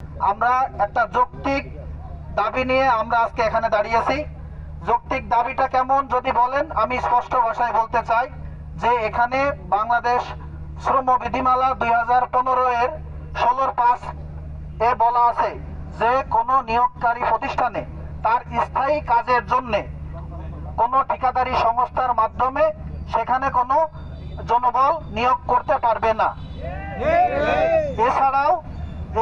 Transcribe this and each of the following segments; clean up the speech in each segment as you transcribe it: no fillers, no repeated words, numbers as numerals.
আমরা একটা যৌক্তিক দাবি নিয়ে আমরা আজকে এখানে দাঁড়িয়েছি। যৌক্তিক দাবিটা কেমন যদি বলেন, আমি স্পষ্ট ভাষায় বলতে চাই যে এখানে বাংলাদেশ শ্রম বিধিমালা 2015 এর 16(5) এ বলা আছে যে কোনো নিয়োগকারী প্রতিষ্ঠানে তার স্থায়ী কাজের জন্য কোনো ঠিকাদারি সংস্থার মাধ্যমে সেখানে কোনো জনবল নিয়োগ করতে পারবে না। এছাড়াও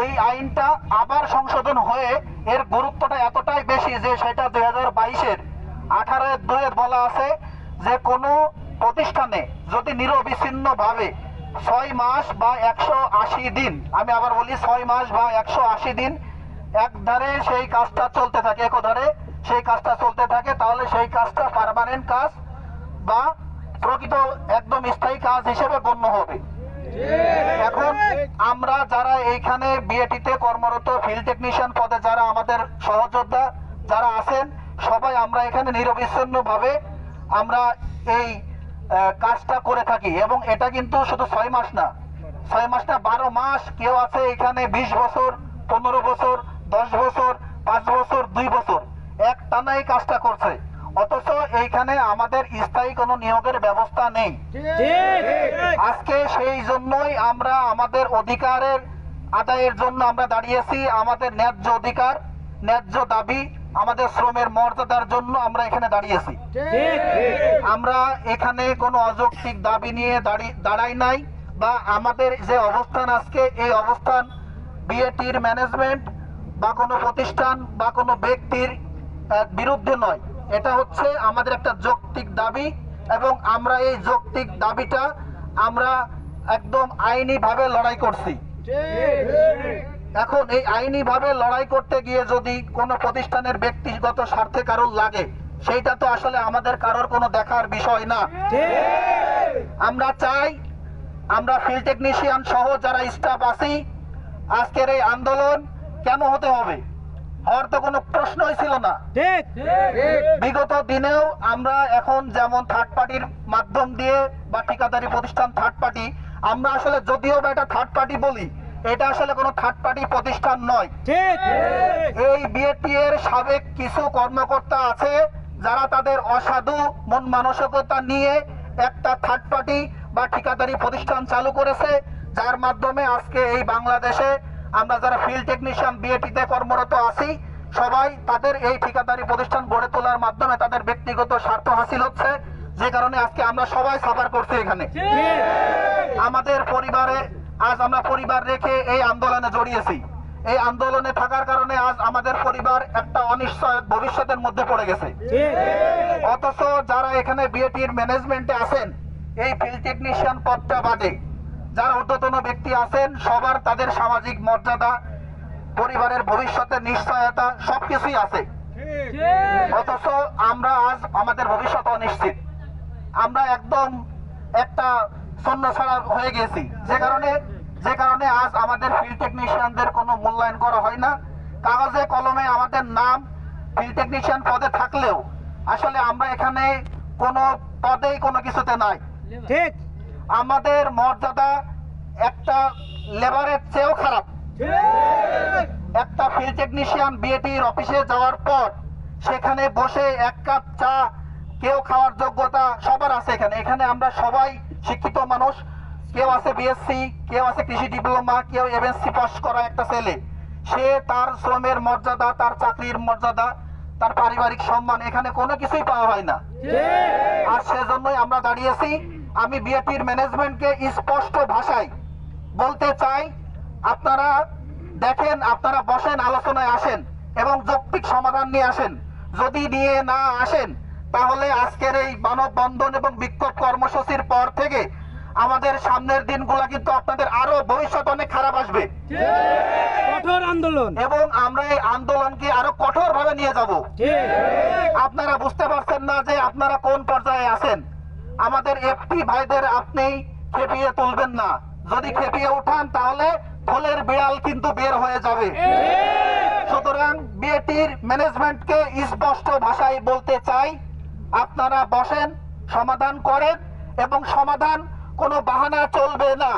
এই আইনটা আবার সংশোধন হয়ে এর গুরুত্বটা এতটাই বেশি যে সেটা 2022-এর 18(2) বলা আছে যে কোনো প্রতিষ্ঠানে যদি নিরবিচ্ছিন্নভাবে 6 মাস বা 180 দিন, আমি আবার বলি 6 মাস বা 180 দিন একধারে সেই কাজটা চলতে থাকে, একধারে সেই কাজটা চলতে থাকে, তাহলে সেই কাজটা পার্মানেন্ট কাজ বা প্রকৃত একদম স্থায়ী কাজ হিসেবে গণ্য হবে। এখন আমরা যারা এইখানে বিএটিতে কর্মরত ফিল্ড টেকনিশিয়ান পদে যারা আমাদের সহযোদ্ধা যারা আছেন, সবাই আমরা এখানে নিরবিচ্ছিন্নভাবে আমরা এই কাজটা করে থাকি। এবং এটা কিন্তু শুধু 6 মাস না, 6 মাস না, 12 মাস। কেউ আছে এখানে 20 বছর, 15 বছর, 10 বছর, 5 বছর, 2 বছর এক টানা এই কাজটা করছে, অথচ এইখানে আমাদের স্থায়ী কোনো নিয়োগের ব্যবস্থা নেই। আজকে সেই জন্যই আমরা আমাদের অধিকারের আদায়ের জন্য আমরা দাঁড়িয়েছি। আমাদের ন্যায্য অধিকার, ন্যায্য দাবি, আমাদের শ্রমের মর্যাদার জন্য আমরা এখানে দাঁড়িয়েছি। আমরা এখানে কোনো অযৌক্তিক দাবি নিয়ে দাঁড়াই নাই, বা আমাদের যে অবস্থান আজকে, এই অবস্থান বিএটির ম্যানেজমেন্ট বা কোনো প্রতিষ্ঠান বা কোনো ব্যক্তির বিরুদ্ধে নয়। এটা হচ্ছে আমাদের একটা যৌক্তিক দাবি, এবং আমরা এই যৌক্তিক দাবিটা আমরা একদম আইনিভাবে লড়াই করছি। এখন এই আইনিভাবে লড়াই করতে গিয়ে যদি কোনো প্রতিষ্ঠানের ব্যক্তিগত স্বার্থে কারোর লাগে, সেইটা তো আসলে আমাদের কারোর কোনো দেখার বিষয় না। আমরা চাই আমরা ফিল্ড টেকনিশিয়ান সহ যারা স্টাফ আছি, আজকের এই আন্দোলন কেন হতে হবে, হওয়ার তো কোনো প্রশ্নই ছিল না। বিগত দিনেও আমরা এখন যেমন থার্ড পার্টির মাধ্যম দিয়ে বা ঠিকাদারি প্রতিষ্ঠান থার্ড পার্টি, আমরা আসলে যদিও বা এটা থার্ড পার্টি বলি, এটা আসলে কোনো থার্ড পার্টি প্রতিষ্ঠান নয়। এই বিএটি এর সাবেক কিছু কর্মকর্তা আছে যারা তাদের অসাধু মন মানসিকতা নিয়ে একটা থার্ড পার্টি বা ঠিকাদারি প্রতিষ্ঠান চালু করেছে, যার মাধ্যমে আজকে এই বাংলাদেশে আমরা যারা ফিল্ড টেকনিশিয়ান বিএটিতে কর্মরত আছি, সবাই তাদের এই ঠিকাদারি প্রতিষ্ঠান গড়ে তোলার মাধ্যমে তাদের ব্যক্তিগত স্বার্থ হাসিল হচ্ছে, যে কারণে আজকে আমরা সবাই সাফার করছি এখানে। আমাদের পরিবারে আজ আমরা পরিবার রেখে এই আন্দোলনে জড়িয়েছি। এই আন্দোলনে থাকার কারণে আজ আমাদের পরিবার একটা অনিশ্চয় ভবিষ্যতের মধ্যে পড়ে গেছে। অথচ যারা এখানে বিএটির ম্যানেজমেন্টে আছেন, এই ফিল্ড টেকনিশিয়ান পদটা বাদে যারা ঊর্ধ্বতন ব্যক্তি আছেন, সবার তাদের সামাজিক মর্যাদা, পরিবারের ভবিষ্যতের নিশ্চয়তা সবকিছুই আছে। অথচ আমরা আজ আমাদের ভবিষ্যৎ অনিশ্চিত, আমরা একদম একটা শূন্যছাড়া হয়ে গেছি, যে কারণে আজ আমাদের ফিল্ড টেকনিশিয়ানদের কোনো মূল্যায়ন করা হয় না। কাগজে কলমে আমাদের নাম ফিল্ড টেকনিশিয়ান পদে থাকলেও আসলে আমরা এখানে কোনো পদেই কোনো কিছুতে নাই। ঠিক, আমাদের মর্যাদা একটা লেবারের চেয়েও খারাপ। একটা ফিল্ড টেকনিশিয়ান বিএটির অফিসে যাওয়ার পর সেখানে বসে এক কাপ চা কেউ খাওয়ার যোগ্যতা সবার আছে এখানে। এখানে আমরা সবাই শিক্ষিত মানুষ, কেউ আছে বিএসসি, কেউ আছে কৃষি ডিপ্লোমা, কেউ এমএসসি পাস করা একটা ছেলে, সে তার শ্রমের মর্যাদা, তার চাকরির মর্যাদা, তার পারিবারিক সম্মান এখানে কোনো কিছুই পাওয়া হয় না। আর সেজন্যই আমরা দাঁড়িয়েছি। আমি বিএটির ম্যানেজমেন্টকে স্পষ্ট ভাষায় বলতে চাই, আপনারা দেখেন, আপনারা বসেন, আলোচনায় আসেন এবং যৌক্তিক সমাধান নিয়ে আসেন। যদি নিয়ে না আসেন, তাহলে আজকের এই মানববন্ধন এবং বিক্ষোভ কর্মসূচির পর থেকে আমাদের সামনের দিনগুলো কিন্তু আপনাদের আরো ভবিষ্যৎ অনেক খারাপ আসবে। কঠোর আন্দোলন, এবং আমরা এই আন্দোলনকে আরো কঠোর ভাবে নিয়ে যাব। আপনারা বুঝতে পারছেন না যে আপনারা কোন পর্যায়ে আছেন। আমাদের এফটি ভাইদের আপনি খেপিয়ে তুলবেন না, যদি খেপিয়ে উঠান তাহলে ফলের বিড়াল কিন্তু বের হয়ে যাবে। সুতরাং বিএটির ম্যানেজমেন্টকে স্পষ্ট ভাষায় বলতে চাই, আপনারা বসেন, সমাধান করেন, এবং সমাধান কোনো বাহানা চলবে না।